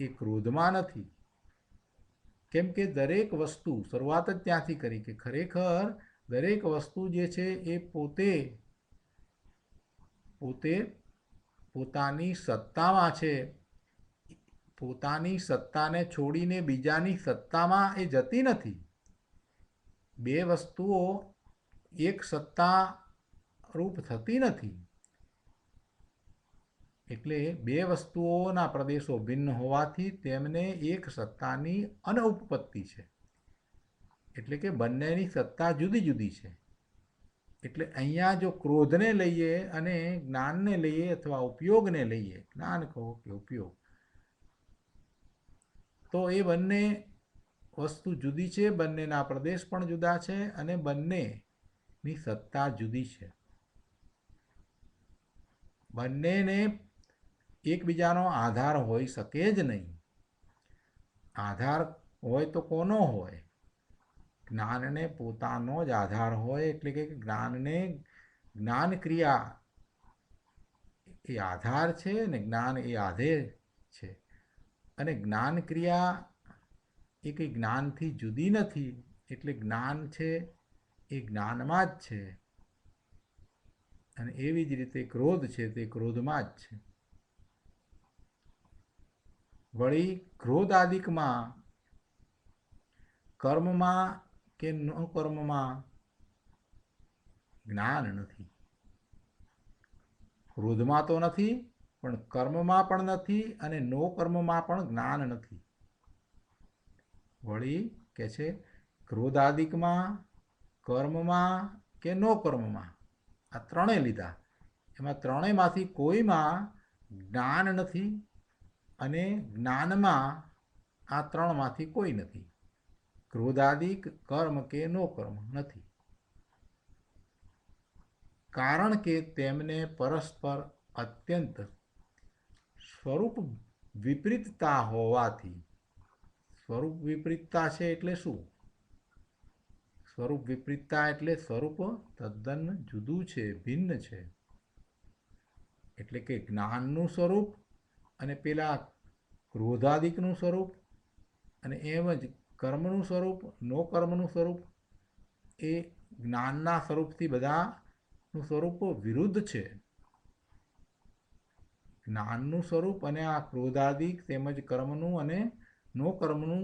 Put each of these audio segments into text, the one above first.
એ ક્રોધમાં નથી. કેમ કે દરેક વસ્તુ, શરૂઆત જ ત્યાંથી કરી કે ખરેખર દરેક વસ્તુ જે છે એ પોતે પોતે પોતાની સત્તામાં છે. પોતાની સત્તાને છોડીને બીજાની સત્તામાં એ જતી નથી. બે વસ્તુઓ એક સત્તા રૂપ થતી નથી. એટલે બે વસ્તુઓના પ્રદેશો ભિન્ન હોવાથી તેમને એક સત્તાની અનુપપત્તિ છે. એટલે કે બંનેની સત્તા જુદી જુદી છે. એટલે અહીંયા જો ક્રોધને લઈએ અને જ્ઞાનને લઈએ અથવા ઉપયોગને લઈએ, જ્ઞાન કહો કે ઉપયોગ, તો એ બંને વસ્તુ જુદી છે, બંનેના પ્રદેશ પણ જુદા છે અને બંનેની સત્તા જુદી છે. બંનેને એકબીજાનો આધાર હોઈ શકે જ નહીં. આધાર હોય તો કોનો હોય? જ્ઞાનને પોતાનો જ આધાર હોય. એટલે કે જ્ઞાનને જ્ઞાન ક્રિયા એ આધાર છે ને જ્ઞાન એ આધેય છે. અને જ્ઞાન ક્રિયા એ કંઈ જ્ઞાનથી જુદી નથી. એટલે જ્ઞાન છે એ જ્ઞાનમાં જ છે અને એવી જ રીતે ક્રોધ છે તે ક્રોધમાં જ છે. વળી ક્રોધાદિકમાં કર્મમાં કે ન કર્મમાં જ્ઞાન નથી. ક્રોધમાં તો નથી, પણ કર્મમાં પણ નથી અને નો કર્મમાં પણ જ્ઞાન નથી. વળી કે છે ક્રોધાદિકમાં, કર્મમાં કે નો કર્મમાં, આ ત્રણેય લીધા. એમાં ત્રણેયમાંથી કોઈમાં જ્ઞાન નથી અને જ્ઞાનમાં આ ત્રણમાંથી કોઈ નથી. ક્રોધાદિક, કર્મ કે નો કર્મ નથી. કારણ કે તેમને પરસ્પર અત્યંત સ્વરૂપ વિપરીતતા હોવાથી. સ્વરૂપ વિપરીતતા છે એટલે શું? સ્વરૂપ વિપરીતતા એટલે સ્વરૂપ તદ્દન જુદું છે, ભિન્ન છે. એટલે કે જ્ઞાનનું સ્વરૂપ અને પેલા ક્રોધાદિકનું સ્વરૂપ અને એમ જ કર્મનું સ્વરૂપ, નો કર્મનું સ્વરૂપ એ જ્ઞાનના સ્વરૂપથી બધાનું સ્વરૂપ વિરુદ્ધ છે. જ્ઞાનનું સ્વરૂપ અને આ ક્રોધાદિક તેમજ કર્મનું અને નો કર્મનું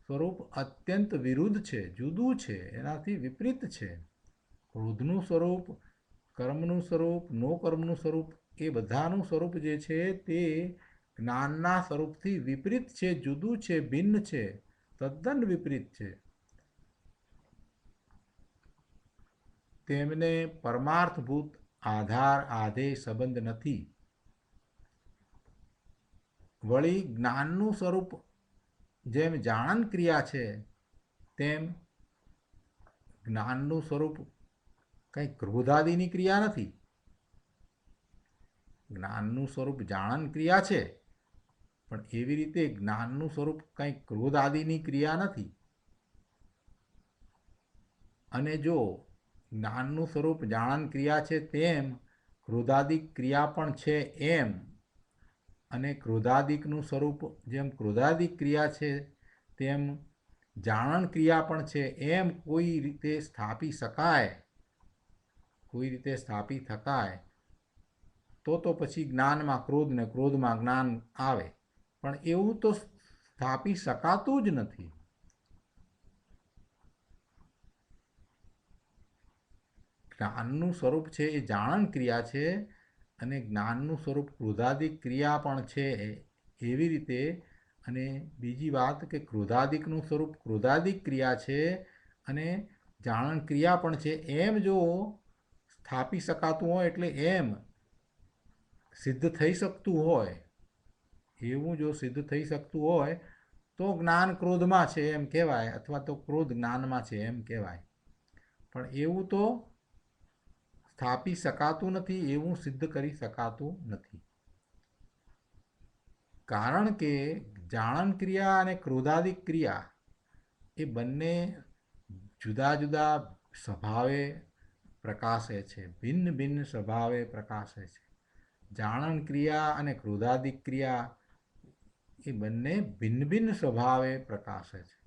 સ્વરૂપ અત્યંત વિરુદ્ધ છે, જુદું છે, એનાથી વિપરીત છે. ક્રોધનું સ્વરૂપ, કર્મનું સ્વરૂપ, નો કર્મનું સ્વરૂપ એ બધાનું સ્વરૂપ જે છે તે જ્ઞાનના સ્વરૂપથી વિપરીત છે, જુદું છે, ભિન્ન છે, તદ્દન વિપરીત છે. તેમને પરમાર્થભૂત આધાર આધેય સંબંધ નથી. વળી જ્ઞાનનું સ્વરૂપ જેમ જાણન ક્રિયા છે તેમ જ્ઞાનનું સ્વરૂપ કંઈ ક્રોધાદિની ક્રિયા નથી. જ્ઞાનનું સ્વરૂપ જાણન ક્રિયા છે, પણ એવી રીતે જ્ઞાનનું સ્વરૂપ કંઈ ક્રોધ આદિની ક્રિયા નથી. અને જો જ્ઞાનનું સ્વરૂપ જાણન ક્રિયા છે તેમ ક્રોધાદિક ક્રિયા પણ છે એમ, અને ક્રોધાદિકનું સ્વરૂપ જેમ ક્રોધાદિક ક્રિયા છે તેમ જાણન ક્રિયા પણ છે એમ કોઈ રીતે સ્થાપી શકાય, કોઈ રીતે સ્થાપી શકાય તો પછી જ્ઞાનમાં ક્રોધ ને ક્રોધમાં જ્ઞાન આવે. પણ એવું તો સ્થાપી શકાતું જ નથી. જ્ઞાનનું સ્વરૂપ છે એ જાણન ક્રિયા છે અને જ્ઞાનનું સ્વરૂપ ક્રોધાદિક ક્રિયા પણ છે એવી રીતે. અને બીજી વાત કે ક્રોધાદિકનું સ્વરૂપ ક્રોધાદિક ક્રિયા છે અને જાણન ક્રિયા પણ છે એમ જો સ્થાપી શકાતું હોય, એટલે એમ સિદ્ધ થઈ શકતું હોય, એવું જો સિદ્ધ થઈ શકતું હોય તો જ્ઞાન ક્રોધમાં છે એમ કહેવાય, અથવા તો ક્રોધ જ્ઞાનમાં છે એમ કહેવાય. પણ એવું તો સ્થાપી શકાતું નથી, એવું સિદ્ધ કરી શકાતું નથી. કારણ કે જાણન ક્રિયા અને ક્રોધાદિક ક્રિયા એ બંને જુદા જુદા સ્વભાવે પ્રકાશે છે, ભિન્ન ભિન્ન સ્વભાવે પ્રકાશે છે. જાણન ક્રિયા અને ક્રોધાદિક ક્રિયા એ બંને ભિન્ન ભિન્ન સ્વભાવે પ્રકાશે છે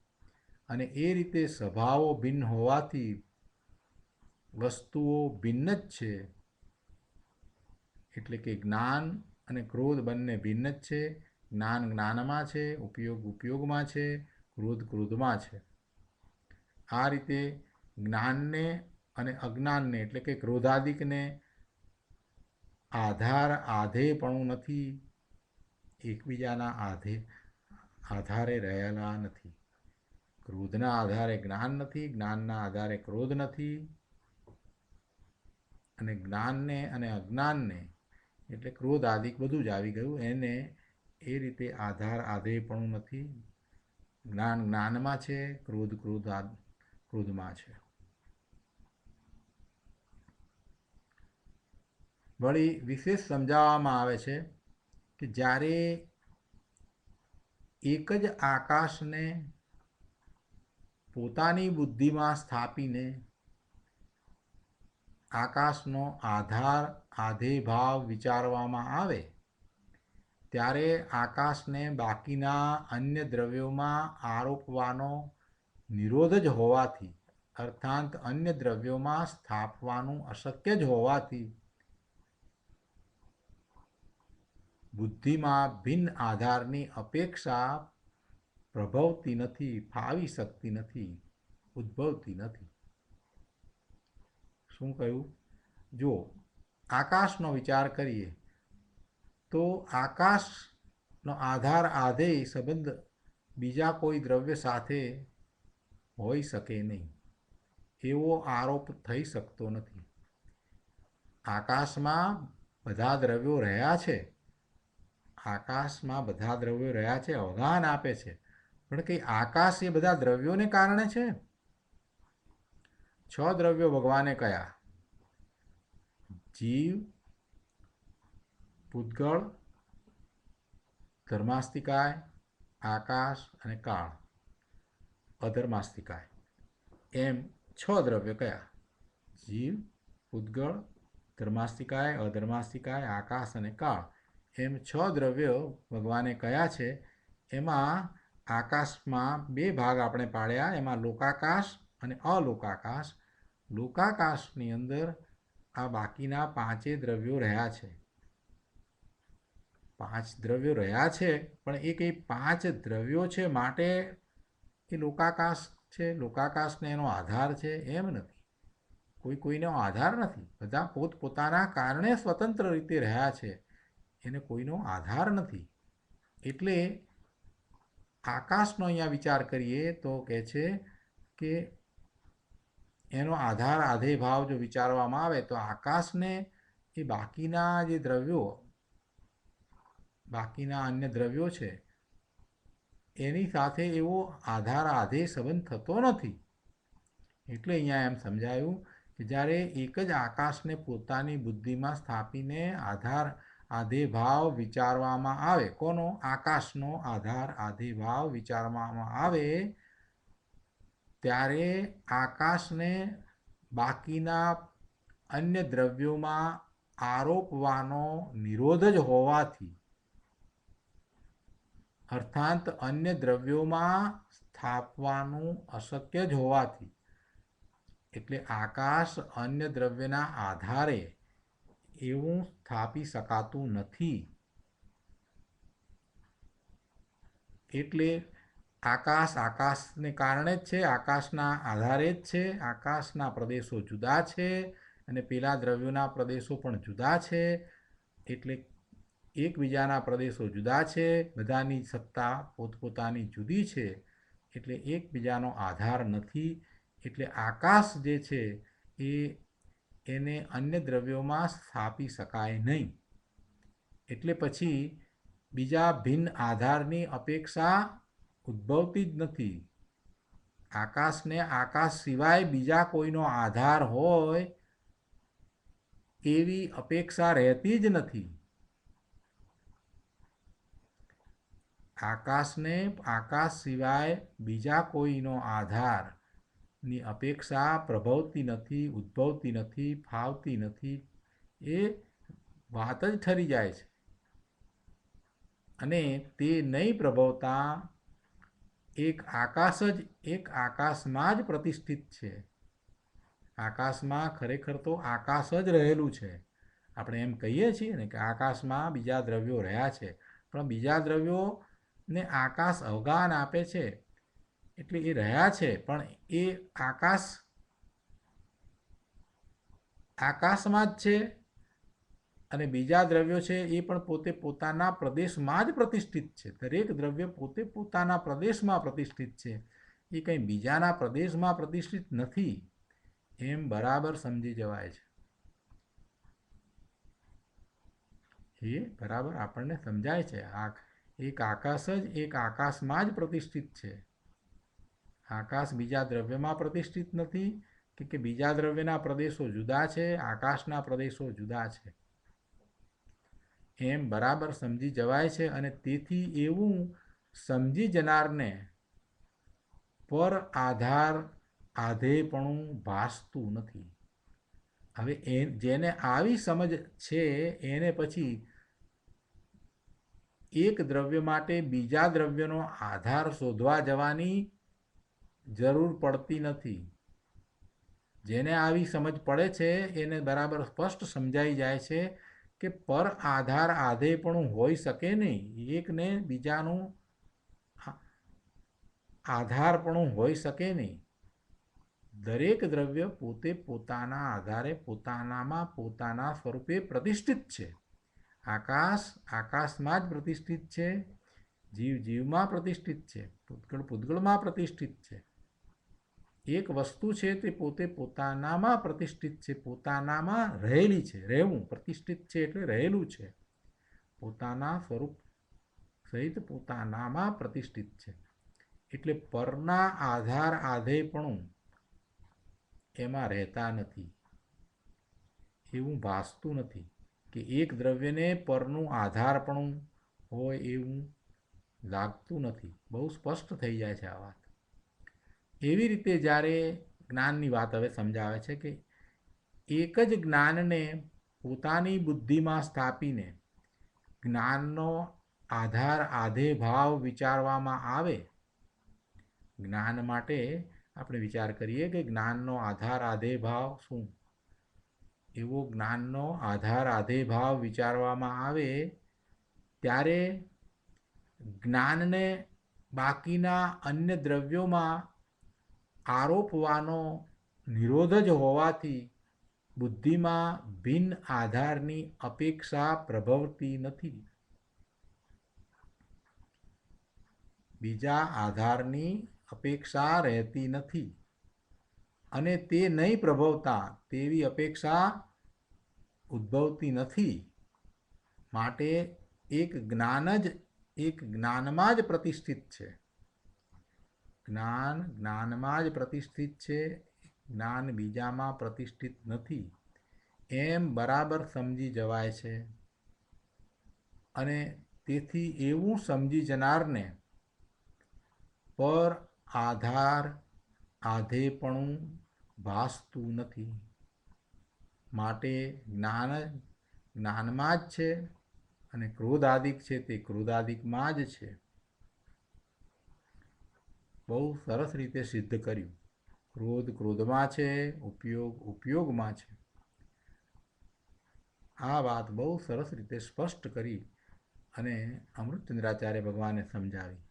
અને એ રીતે સ્વભાવો ભિન્ન હોવાથી વસ્તુઓ ભિન્ન જ છે. એટલે કે જ્ઞાન અને ક્રોધ બંને ભિન્ન જ છે. જ્ઞાન જ્ઞાનમાં છે, ઉપયોગ ઉપયોગમાં છે, ક્રોધ ક્રોધમાં છે. આ રીતે જ્ઞાનને અને અજ્ઞાનને એટલે કે ક્રોધાદિકને આધેયપણું નથી, એકબીજાના આધારે રહેલા નથી. ક્રોધના આધારે જ્ઞાન નથી, જ્ઞાનના આધારે ક્રોધ નથી, અને જ્ઞાનને અને અજ્ઞાનને એટલે ક્રોધ આદિક બધું જ આવી ગયું. એને એ રીતે આધેયપણું નથી. જ્ઞાન જ્ઞાનમાં છે, ક્રોધ ક્રોધમાં છે. વળી વિશેષ સમજાવવામાં આવે છે કે જ્યારે એક જ આકાશને પોતાની બુદ્ધિમાં સ્થાપીને આકાશનો આધેય ભાવ વિચારવામાં આવે ત્યારે આકાશને બાકીના અન્ય દ્રવ્યોમાં આરોપવાનો નિરોધ જ હોવાથી, અર્થાત અન્ય દ્રવ્યોમાં સ્થાપવાનું અશક્ય જ હોવાથી બુદ્ધિમાં ભિન્ન આધારની અપેક્ષા પ્રભવતી નથી, ફાવી શકતી નથી, ઉદ્ભવતી નથી. શું કહ્યું? જો આકાશનો વિચાર કરીએ તો આકાશનો આધેય સંબંધ બીજા કોઈ દ્રવ્ય સાથે હોઈ શકે નહીં, એવો આરોપ થઈ શકતો નથી. આકાશમાં બધા દ્રવ્યો રહ્યા છે, આકાશમાં બધા દ્રવ્યો રહ્યા છે, અવગાહન આપે છે, પણ કે આકાશ એ બધા દ્રવ્યોને કારણે છે. 6 દ્રવ્યો ભગવાને કયા? જીવ, પૂતગળ, ધર્માસ્તિકાય, આકાશ અને કાળ, અધર્માસ્તિકાય. એમ 6 દ્રવ્યો કયા? જીવ, પૂતગળ, ધર્માસ્તિકાય, અધર્માસ્તિકાય, આકાશ અને કાળ. એમ 6 દ્રવ્યો ભગવાને કયા છે. એમાં આકાશમાં 2 ભાગ આપણે પાડ્યા. એમાં લોકાકાશ અને અલોકાકાશ. લોકાકાશની અંદર આ બાકીના 5 દ્રવ્યો રહ્યા છે. 5 દ્રવ્યો રહ્યા છે, પણ એ કંઈ 5 દ્રવ્યો છે માટે એ લોકાકાશ છે, લોકાકાશને એનો આધાર છે એમ નથી. કોઈનો આધાર નથી. બધા પોતપોતાના કારણે સ્વતંત્ર રીતે રહ્યા છે, એને કોઈનો આધાર નથી. એટલે આકાશનો અહીંયા વિચાર કરીએ તો કહે છે કે એનો આધેય ભાવ જો વિચારવામાં આવે તો આકાશને એ બાકીના જે દ્રવ્યો, બાકીના અન્ય દ્રવ્યો છે એની સાથે એવો આધેય સંબંધ થતો નથી. એટલે અહીંયા એમ સમજાયું કે જ્યારે એક જ આકાશને પોતાની બુદ્ધિમાં સ્થાપીને આધેય ભાવ વિચારવામાં આવે, કોનો? આકાશનો આધેય ભાવ વિચારવામાં આવે ત્યારે આકાશને બાકીના અન્ય દ્રવ્યોમાં આરોપવાનો નિરોધ જ હોવાથી, અર્થાત અન્ય દ્રવ્યોમાં સ્થાપવાનું અશક્ય જ હોવાથી, એટલે આકાશ અન્ય દ્રવ્યના આધારે એવું સ્થાપી શકાતું નથી. એટલે આકાશને કારણે જ છે, આકાશના આધારે જ છે. આકાશના પ્રદેશો જુદા છે અને પેલા દ્રવ્યોના પ્રદેશો પણ જુદા છે. એટલે એકબીજાના પ્રદેશો જુદા છે, બધાની સત્તા પોતપોતાની જુદી છે, એટલે એકબીજાનો આધાર નથી. એટલે આકાશ જે છે એને અન્ય દ્રવ્યોમાં સ્થાપી શકાય નહીં. એટલે પછી બીજા ભિન્ન આધારની અપેક્ષા ઉદ્ભવતી જ નથી. આકાશને આકાશ સિવાય બીજા કોઈનો આધાર હોય એવી અપેક્ષા રહેતી જ નથી. આકાશને આકાશ સિવાય બીજા કોઈનો આધારની અપેક્ષા પ્રભવતી નથી, ઉદ્ભવતી નથી, ફાવતી નથી. એ વાત જ ઠરી જાય છે. અને તે નહીં પ્રભવતા એક આકાશ જ એક આકાશમાં જ પ્રતિષ્ઠિત છે. આકાશમાં ખરેખર તો આકાશ જ રહેલું છે. આપણે એમ કહીએ છીએ ને કે આકાશમાં બીજા દ્રવ્યો રહ્યા છે, પણ બીજા દ્રવ્યોને આકાશ અવગાન આપે છે, એટલે એ રહ્યા છે, પણ એ આકાશમાં જ છે. અને બીજા દ્રવ્યો છે એ પણ પોતે પોતાના પ્રદેશમાં જ પ્રતિષ્ઠિત છે. દરેક દ્રવ્ય પોતે પોતાના પ્રદેશમાં પ્રતિષ્ઠિત છે, એ કંઈ બીજાના પ્રદેશમાં પ્રતિષ્ઠિત નથી. એમ બરાબર સમજી જવાય છે. એ બરાબર આપણને સમજાય છે. એક આકાશ જ એક આકાશમાં જ પ્રતિષ્ઠિત છે. આકાશ બીજા દ્રવ્યમાં પ્રતિષ્ઠિત નથી કે બીજા દ્રવ્યના પ્રદેશો જુદા છે, આકાશના પ્રદેશો જુદા છે. એમ બરાબર સમજી જવાય છે. અને તેથી એવું સમજી જનારને પર આધાર આધેયપણું ભાસતું નથી. હવે જેને આવી સમજ છે એને પછી એક દ્રવ્ય માટે બીજા દ્રવ્યનો આધાર શોધવા જવાની જરૂર પડતી નથી. જેને આવી સમજ પડે છે એને બરાબર સ્પષ્ટ સમજાઈ જાય છે કે પર આધાર આધેયપણું હોઈ શકે નહીં. એકને બીજાનું આધારપણું હોઈ શકે નહીં. દરેક દ્રવ્ય પોતે પોતાના આધારે પોતાનામાં પોતાના સ્વરૂપે પ્રતિષ્ઠિત છે. આકાશ આકાશમાં જ પ્રતિષ્ઠિત છે, જીવ જીવમાં પ્રતિષ્ઠિત છે, પૂતગળ પૂતગળમાં પ્રતિષ્ઠિત છે. એક વસ્તુ છે તે પોતે પોતાનામાં પ્રતિષ્ઠિત છે, પોતાનામાં રહેલી છે. રહેવું પ્રતિષ્ઠિત છે એટલે રહેલું છે, પોતાના સ્વરૂપ સહિત પોતાનામાં પ્રતિષ્ઠિત છે. એટલે પરના આધાર આધેયપણું એમાં રહેતા નથી. એવું ભાસતું નથી કે એક દ્રવ્યને પરનું આધારપણું હોય એવું લાગતું નથી. બહુ સ્પષ્ટ થઈ જાય છે આ વાત. એવી રીતે જ્યારે જ્ઞાનની વાત હવે સમજાવે છે કે એક જ જ્ઞાનને પોતાની બુદ્ધિમાં સ્થાપીને જ્ઞાનનો આધાર આધેય ભાવ વિચારવામાં આવે. જ્ઞાન માટે આપણે વિચાર કરીએ કે જ્ઞાનનો આધાર આધેય ભાવ શું? એવો જ્ઞાનનો આધાર આધેય ભાવ વિચારવામાં આવે ત્યારે જ્ઞાનને બાકીના અન્ય દ્રવ્યોમાં આરોપવાનો નિરોધ જ હોવાથી બુદ્ધિમાં ભિન્ન આધારની અપેક્ષા પ્રભવતી નથી. બીજા આધારની અપેક્ષા રહેતી નથી. અને તે નહીં પ્રભવતા તેવી અપેક્ષા ઉદ્ભવતી નથી. માટે એક જ્ઞાન જ એક જ્ઞાનમાં જ પ્રતિષ્ઠિત છે. જ્ઞાન જ્ઞાનમાં જ પ્રતિષ્ઠિત છે, જ્ઞાન બીજામાં પ્રતિષ્ઠિત નથી. એમ બરાબર સમજી જવાય છે. અને તેથી એવું સમજી જનારને પર આધાર આધેયપણું ભાસતું નથી. માટે જ્ઞાન જ્ઞાનમાં જ છે અને ક્રોધાદિક છે તે ક્રોધાદિકમાં જ છે. બહુ સરસ રીતે સિદ્ધ કર્યું. ક્રોધ ક્રોધમાં છે, ઉપયોગ ઉપયોગમાં છે. આ વાત બહુ સરસ રીતે સ્પષ્ટ કરી અને અમૃતચંદ્રાચાર્ય ભગવાને સમજાવી.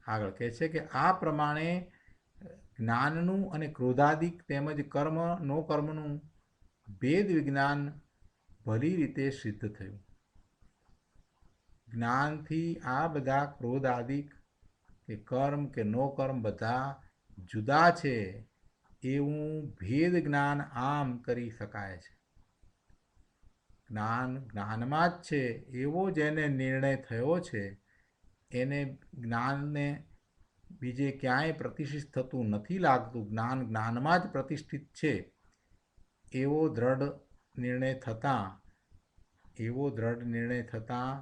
આગળ કહે છે કે આ પ્રમાણે જ્ઞાનનું અને ક્રોધાદિક તેમજ કર્મ નો કર્મનું ભેદ વિજ્ઞાન ભલી રીતે સિદ્ધ થયું. જ્ઞાનથી આ બધા ક્રોધાદિક કે કર્મ કે નો કર્મ બધા જુદા છે એવું ભેદ જ્ઞાન આમ કરી શકાય છે. જ્ઞાન જ્ઞાનમાં જ છે એવો જેને નિર્ણય થયો છે એને જ્ઞાનને બીજે ક્યાંય પ્રતિષ્ઠિત થતું નથી લાગતું. જ્ઞાન જ્ઞાનમાં જ પ્રતિષ્ઠિત છે એવો દ્રઢ નિર્ણય થતાં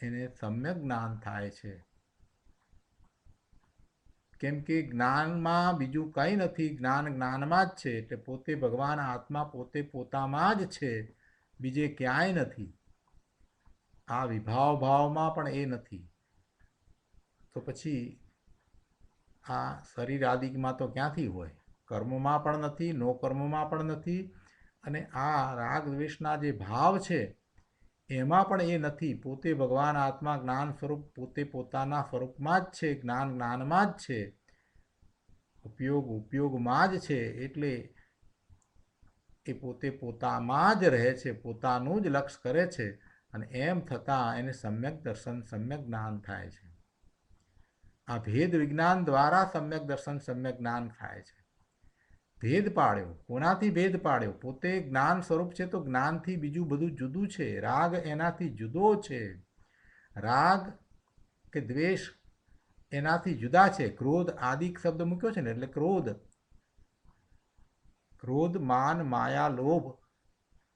એને સમ્યક જ્ઞાન થાય છે. કેમ કે જ્ઞાનમાં બીજું કંઈ નથી, જ્ઞાન જ્ઞાનમાં જ છે. એટલે પોતે ભગવાન આત્મા પોતે પોતામાં જ છે, બીજે ક્યાંય નથી. આ વિભાવ ભાવમાં પણ એ નથી, તો પછી આ શરીર આદિમાં તો ક્યાંથી હોય? કર્મમાં પણ નથી, નો કર્મમાં પણ નથી, અને આ રાગ દ્વેષના જે ભાવ છે એમાં પણ એ નથી. પોતે ભગવાન આત્મા જ્ઞાન સ્વરૂપ પોતે પોતાના સ્વરૂપમાં જ છે, જ્ઞાન જ્ઞાનમાં જ છે, ઉપયોગ ઉપયોગમાં જ છે. એટલે એ પોતે પોતામાં જ રહે છે, પોતાનું જ લક્ષ્ય કરે છે, અને એમ થતાં એને સમ્યક દર્શન સમ્યક જ્ઞાન થાય છે. આ ભેદ વિજ્ઞાન દ્વારા સમ્યક દર્શન સમ્યક જ્ઞાન થાય છે. ભેદ પાડ્યો, કોનાથી ભેદ પાડ્યો? પોતે જ્ઞાન સ્વરૂપ છે તો જ્ઞાનથી બીજું બધું જુદું છે. રાગ એનાથી જુદો છે. રાગ કે દ્વેષ એનાથી જુદા છે. ક્રોધ આદિક શબ્દ મૂક્યો છે ને, એટલે ક્રોધ, ક્રોધ, માન, માયા, લોભ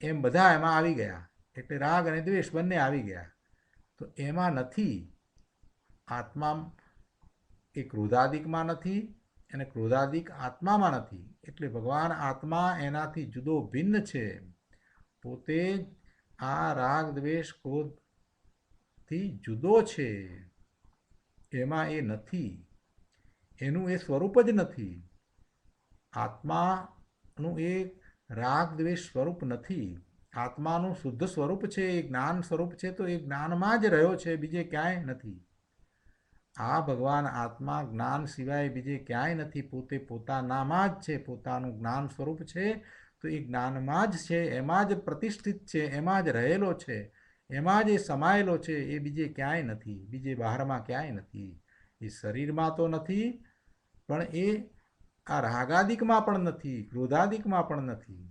એમ બધા એમાં આવી ગયા. એટલે રાગ અને દ્વેષ બંને આવી ગયા. તો એમાં નથી. આત્મા એ ક્રોધાદિકમાં નથી અને ક્રોધાદિક આત્મામાં નથી. એટલે ભગવાન આત્મા એનાથી જુદો ભિન્ન છે. પોતે આ રાગ દ્વેષ ક્રોધથી જુદો છે. એમાં એ નથી. એનું એ સ્વરૂપ જ નથી. આત્માનું એ રાગ દ્વેષ સ્વરૂપ નથી. આત્માનું શુદ્ધ સ્વરૂપ છે, એ જ્ઞાન સ્વરૂપ છે, તો એ જ્ઞાનમાં જ રહ્યો છે, બીજે ક્યાંય નથી. આ ભગવાન આત્મા જ્ઞાન સિવાય બીજે ક્યાંય નથી. પોતે પોતાનામાં જ છે, પોતાનું જ્ઞાન સ્વરૂપ છે, તો એ જ્ઞાનમાં જ છે, એમાં જ પ્રતિષ્ઠિત છે, એમાં જ રહેલો છે, એમાં જ એ સમાયેલો છે. એ બીજે ક્યાંય નથી, બીજે બહારમાં ક્યાંય નથી. એ શરીરમાં તો નથી, પણ એ આ રાગાદિકમાં પણ નથી, ક્રોધાદિકમાં પણ નથી.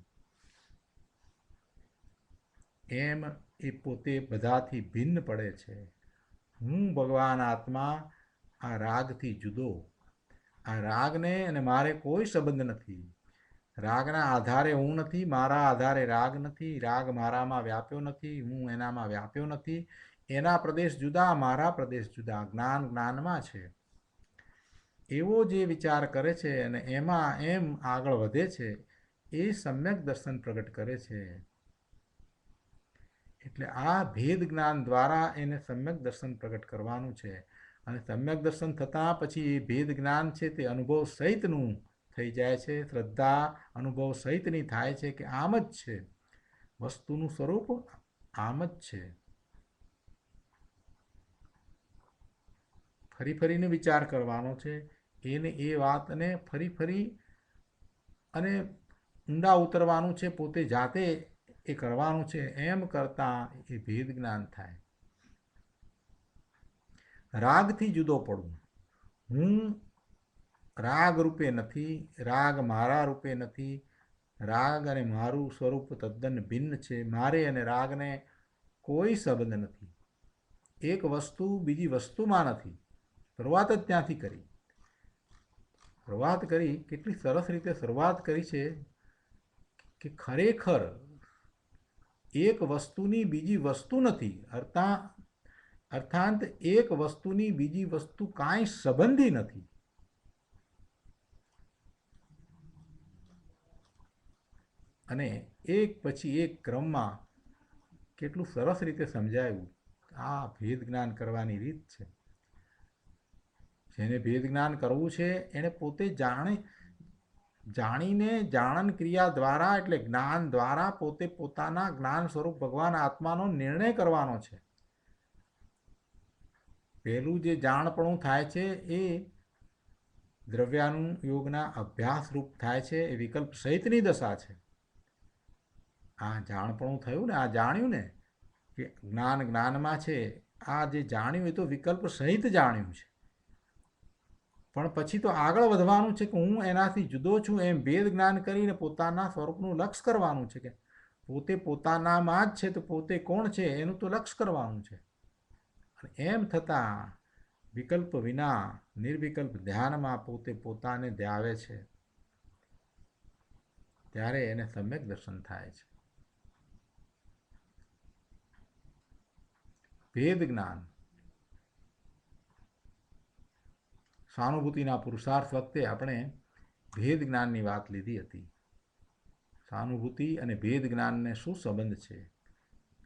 એમ એ પોતે બધાથી ભિન્ન પડે છે. હું ભગવાન આત્મા આ રાગથી જુદો. આ રાગને અને મારે કોઈ સંબંધ નથી. રાગના આધારે હું નથી, મારા આધારે રાગ નથી. રાગ મારામાં વ્યાપ્યો નથી, હું એનામાં વ્યાપ્યો નથી. એના પ્રદેશ જુદા, મારા પ્રદેશ જુદા. જ્ઞાન જ્ઞાનમાં છે. એવો જે વિચાર કરે છે અને એમાં એમ આગળ વધે છે, એ સમ્યક દર્શન પ્રગટ કરે છે. એટલે આ ભેદ જ્ઞાન દ્વારા એને સમ્યક દર્શન પ્રગટ કરવાનું છે. અને સમ્યક દર્શન થતાં પછી એ ભેદ જ્ઞાન છે તે અનુભવ સહિતનું થઈ જાય છે. શ્રદ્ધા અનુભવ સહિતની થાય છે કે આમ જ છે, વસ્તુનું સ્વરૂપ આમ જ છે. ફરી ફરીને વિચાર કરવાનો છે. એને એ વાતને ફરી ફરી અને ઊંડા ઉતરવાનું છે, પોતે જાતે એ કરવાનું છે. એમ કરતાં એ ભેદ જ્ઞાન થાય. રાગથી જુદો પડવું. હું રાગ રૂપે નથી, રાગ મારા રૂપે નથી. રાગ અને મારું સ્વરૂપ તદ્દન ભિન્ન છે. મારે અને રાગને કોઈ સંબંધ નથી. એક વસ્તુ બીજી વસ્તુમાં નથી. શરૂઆત જ ત્યાંથી કરી. શરૂઆત કરી, કેટલી સરસ રીતે શરૂઆત કરી છે કે ખરેખર એક વસ્તુની બીજી વસ્તુ નથી. અર્થાત એક વસ્તુની બીજી વસ્તુ કાંઈ સંબંધી નથી. અને એક પછી એક ક્રમમાં કેટલું સરસ રીતે સમજાયું. આ ભેદ જ્ઞાન કરવાની રીત છે. જેને ભેદ જ્ઞાન કરવું છે એને પોતે જાણીને જાણન ક્રિયા દ્વારા, એટલે જ્ઞાન દ્વારા પોતે પોતાના જ્ઞાન સ્વરૂપ ભગવાન આત્માનો નિર્ણય કરવાનો છે. પહેલું જે જાણપણું થાય છે એ દ્રવ્યાનું યોગના અભ્યાસ રૂપ થાય છે. એ વિકલ્પ સહિતની દશા છે. આ જાણપણું થયું ને, આ જાણ્યું ને કે જ્ઞાન જ્ઞાનમાં છે. આ જે જાણ્યું એ તો વિકલ્પ સહિત જાણ્યું છે. પણ પછી તો આગળ વધવાનું છે કે હું એનાથી જુદો છું, એમ ભેદ જ્ઞાન કરીને પોતાના સ્વરૂપનું લક્ષ્ય કરવાનું છે. કે પોતે પોતાનામાં જ છે તો પોતે કોણ છે એનું તો લક્ષ્ય કરવાનું છે. એમ થતાં વિકલ્પ વિના નિર્વિકલ્પ ધ્યાનમાં પોતે પોતાને ધ્યાવે છે, ત્યારે એને સમ્યક દર્શન થાય છે. ભેદ જ્ઞાન સહાનુભૂતિના પુરુષાર્થ વખતે આપણે ભેદ જ્ઞાનની વાત લીધી હતી. સહાનુભૂતિ અને ભેદ જ્ઞાનને શું સંબંધ છે?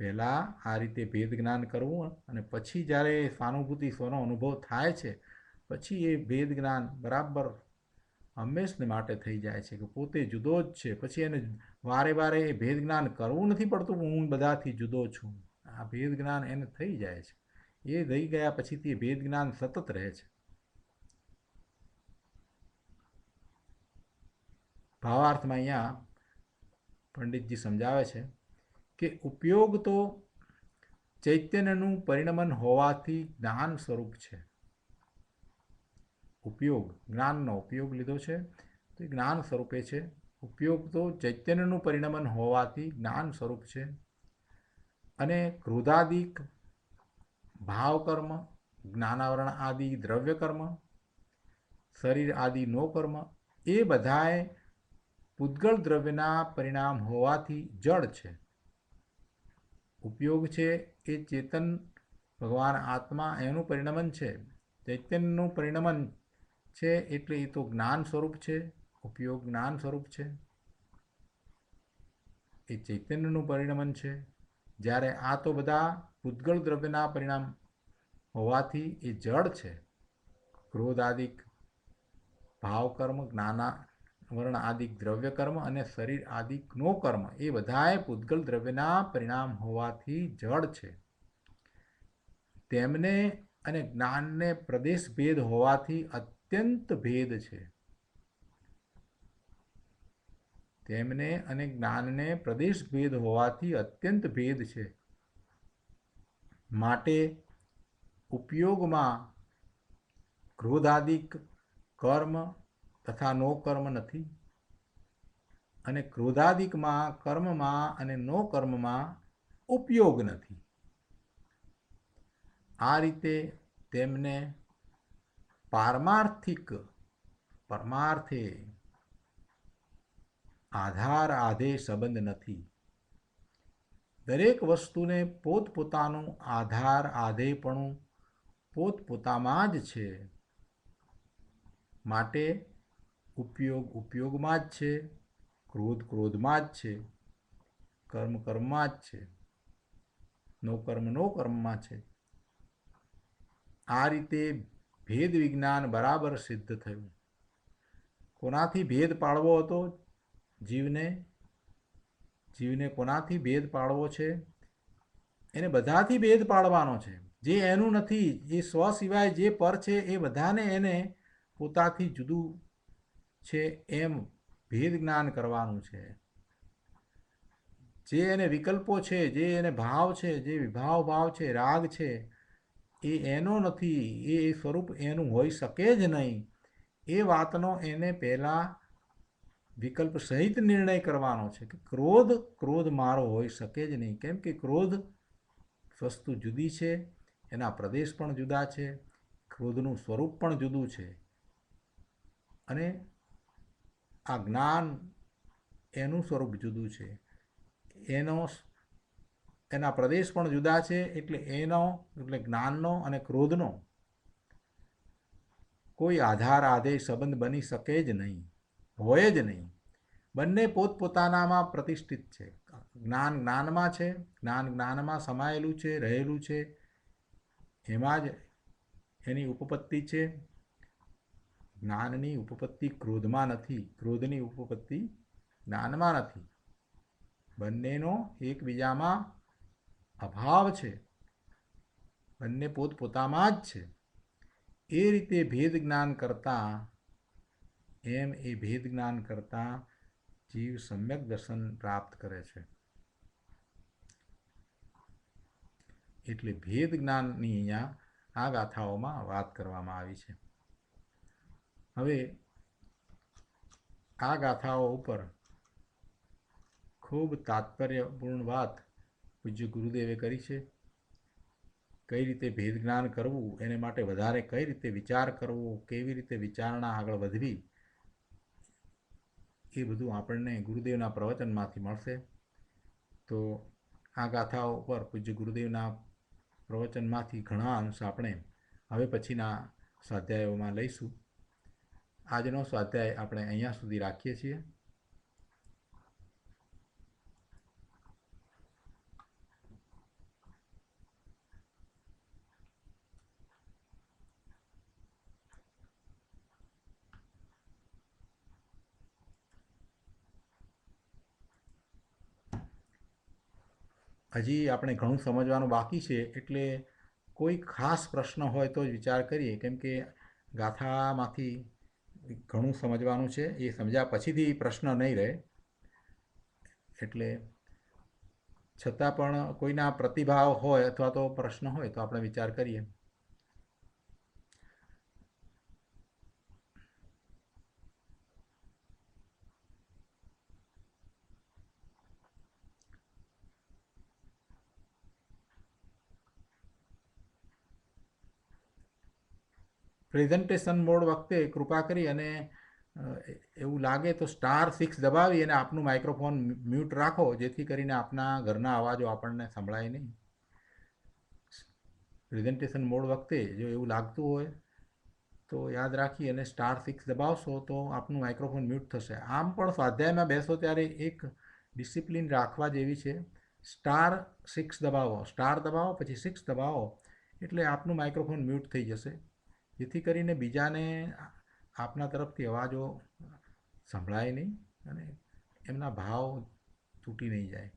પહેલાં આ રીતે ભેદ જ્ઞાન કરવું અને પછી જ્યારે સ્વાનુભૂતિ સ્વનો અનુભવ થાય છે પછી એ ભેદ જ્ઞાન બરાબર હંમેશને માટે થઈ જાય છે કે પોતે જુદો જ છે. પછી એને વારે વારે એ ભેદ જ્ઞાન કરવું નથી પડતું હું બધાથી જુદો છું. આ ભેદ જ્ઞાન એને થઈ જાય છે. એ થઈ ગયા પછીથી ભેદ જ્ઞાન સતત રહે છે. ભાવાર્થમાં અહીંયા પંડિતજી સમજાવે છે કે ઉપયોગ તો ચૈતન્યનું પરિણમન હોવાથી જ્ઞાન સ્વરૂપ છે. ઉપયોગ જ્ઞાનનો ઉપયોગ લીધો છે તો એ જ્ઞાન સ્વરૂપે છે. ઉપયોગ તો ચૈતન્યનું પરિણમન હોવાથી જ્ઞાન સ્વરૂપ છે. અને ક્રોધાદિક ભાવકર્મ, જ્ઞાનાવરણ આદિ દ્રવ્ય કર્મ, શરીર આદિ નો કર્મ એ બધાએ પૂતગળ દ્રવ્યના પરિણામ હોવાથી જડ છે. ઉપયોગ છે એ ચેતન ભગવાન આત્મા એનું પરિણમન છે. ચૈતન્યનું પરિણમન છે એટલે એ તો જ્ઞાન સ્વરૂપ છે. ઉપયોગ જ્ઞાન સ્વરૂપ છે. એ ચૈતન્યનું પરિણમન છે. જ્યારે આ તો બધા પૂતગળ દ્રવ્યના પરિણામ હોવાથી એ જડ છે. ક્રોધ આદિક ભાવકર્મ, જ્ઞાનાવરણ આદિક દ્રવ્ય કર્મ અને શરીર આદિકનો કર્મ એ બધાએ પૂતગલ દ્રવ્યના પરિણામ હોવાથી જડ છે. તેમને અને જ્ઞાનને પ્રદેશ ભેદ હોવાથી અત્યંત ભેદ છે. તેમને અને જ્ઞાનને પ્રદેશ ભેદ હોવાથી અત્યંત ભેદ છે. માટે ઉપયોગમાં ક્રોધાદિક કર્મ તથા નો કર્મ નથી અને ક્રોધાદિકમાં કર્મમાં અને નો કર્મમાં ઉપયોગ નથી. આ રીતે તેમને પારમાર્થિક પરમાર્થે આધાર આધે સંબંધ નથી. દરેક વસ્તુને પોતપોતાનું આધાર આધેપણું પોતપોતામાં જ છે. માટે ઉપયોગ ઉપયોગમાં જ છે, ક્રોધ ક્રોધમાં જ છે, કર્મ કર્મમાં જ છે, નો કર્મ નો કર્મમાં છે. આ રીતે ભેદ વિજ્ઞાન બરાબર સિદ્ધ થયું. કોનાથી ભેદ પાડવો હતો? જીવને. જીવને કોનાથી ભેદ પાડવો છે? એને બધાથી ભેદ પાડવાનો છે. જે એનું નથી, એ સ્વ સિવાય જે પર છે એ બધાને એને પોતાથી જુદું છે એમ ભેદ જ્ઞાન કરવાનું છે. જે એને વિકલ્પો છે, જે એને ભાવ છે, જે વિભાવ ભાવ છે, રાગ છે, એ એનો નથી, એ સ્વરૂપ એનું હોઈ શકે જ નહીં. એ વાતનો એને પહેલાં વિકલ્પ સહિત નિર્ણય કરવાનો છે કે ક્રોધ ક્રોધ મારો હોઈ શકે જ નહીં. કેમ કે ક્રોધ વસ્તુ જુદી છે, એના પ્રદેશ પણ જુદા છે, ક્રોધનું સ્વરૂપ પણ જુદું છે. અને આ જ્ઞાન એનું સ્વરૂપ જુદું છે, એના પ્રદેશ પણ જુદા છે. એટલે જ્ઞાનનો અને ક્રોધનો કોઈ આધાર આધેય સંબંધ બની શકે જ નહીં, હોય જ નહીં. બંને પોતપોતાનામાં પ્રતિષ્ઠિત છે. જ્ઞાન જ્ઞાનમાં છે, જ્ઞાન જ્ઞાનમાં સમાયેલું છે, રહેલું છે, એમાં જ એની ઉપપત્તિ છે. જ્ઞાનની ઉપપત્તિ ક્રોધમાં નથી, ક્રોધની ઉપપત્તિ જ્ઞાનમાં નથી. બંનેનો એકબીજામાં અભાવ છે, બંને પોતપોતામાં જ છે. એ રીતે ભેદ જ્ઞાન કરતાં એ ભેદ જ્ઞાન કરતાં જીવ સમ્યક દર્શન પ્રાપ્ત કરે છે. એટલે ભેદ જ્ઞાનની અહીંયા આ ગાથાઓમાં વાત કરવામાં આવી છે. હવે આ ગાથાઓ ઉપર ખૂબ તાત્પર્યપૂર્ણ વાત પૂજ્ય ગુરુદેવે કરી છે. કઈ રીતે ભેદ જ્ઞાન કરવું, એને માટે વધારે કઈ રીતે વિચાર કરવો, કેવી રીતે વિચારણા આગળ વધવી, એ બધું આપણને ગુરુદેવના પ્રવચનમાંથી મળશે. તો આ ગાથાઓ પર પૂજ્ય ગુરુદેવના પ્રવચનમાંથી ઘણા અંશ આપણે હવે પછીના સ્વાધ્યાયોમાં લઈશું. આજનો સ્વાધ્યાય આપણે અહીંયા સુધી રાખીએ છીએ. હજી આપણે ઘણું સમજવાનું બાકી છે, એટલે કોઈ ખાસ પ્રશ્ન હોય તો જ વિચાર કરીએ, કેમ કે ગાથામાંથી ઘણું સમજવાનું છે. એ સમજ્યા પછીથી પ્રશ્ન નહીં રહે. એટલે છતાં પણ કોઈના પ્રતિભાવ હોય અથવા તો પ્રશ્ન હોય તો આપણે વિચાર કરીએ. પ્રેઝન્ટેશન મોડ વખતે કૃપા કરી અને એવું લાગે તો *6 દબાવી અને આપનું માઇક્રોફોન મ્યુટ રાખો, જેથી કરીને આપના ઘરના અવાજો આપણને સંભળાય નહીં. પ્રેઝન્ટેશન મોડ વખતે જો એવું લાગતું હોય તો યાદ રાખી અને *6 દબાવશો તો આપનું માઇક્રોફોન મ્યુટ થશે. આમ પણ સ્વાધ્યાયમાં બેસો ત્યારે એક ડિસિપ્લિન રાખવા જેવી છે. *6 દબાવો, સ્ટાર દબાવો પછી 6 દબાવો એટલે આપનું માઇક્રોફોન મ્યુટ થઈ જશે, જેથી કરીને બીજાને આપના તરફથી અવાજો સંભળાય નહીં અને એમના ભાવ તૂટી નહીં જાય.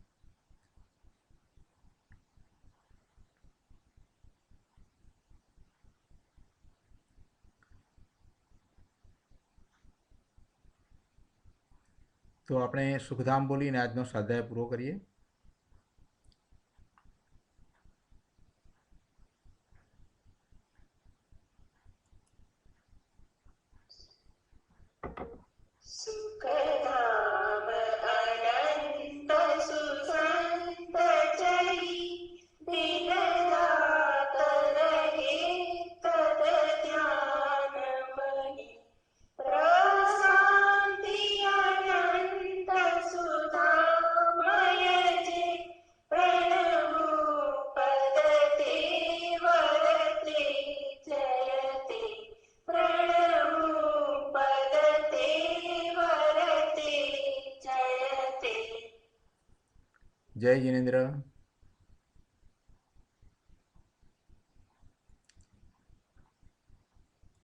તો આપણે સુખધામ બોલીને આજનો સ્વાધ્યાય પૂરો કરીએ. સુખધામ અનંત સુસંત ચરી દિનરાત રહે તદ ધ્યાન મહી પ્રશાંતિ અનંત સુધામય જે પ્રણમો પદતે વરતે જયતે પ્રણમો પદતે વરતે જયતે. જય જિનેન્દ્ર.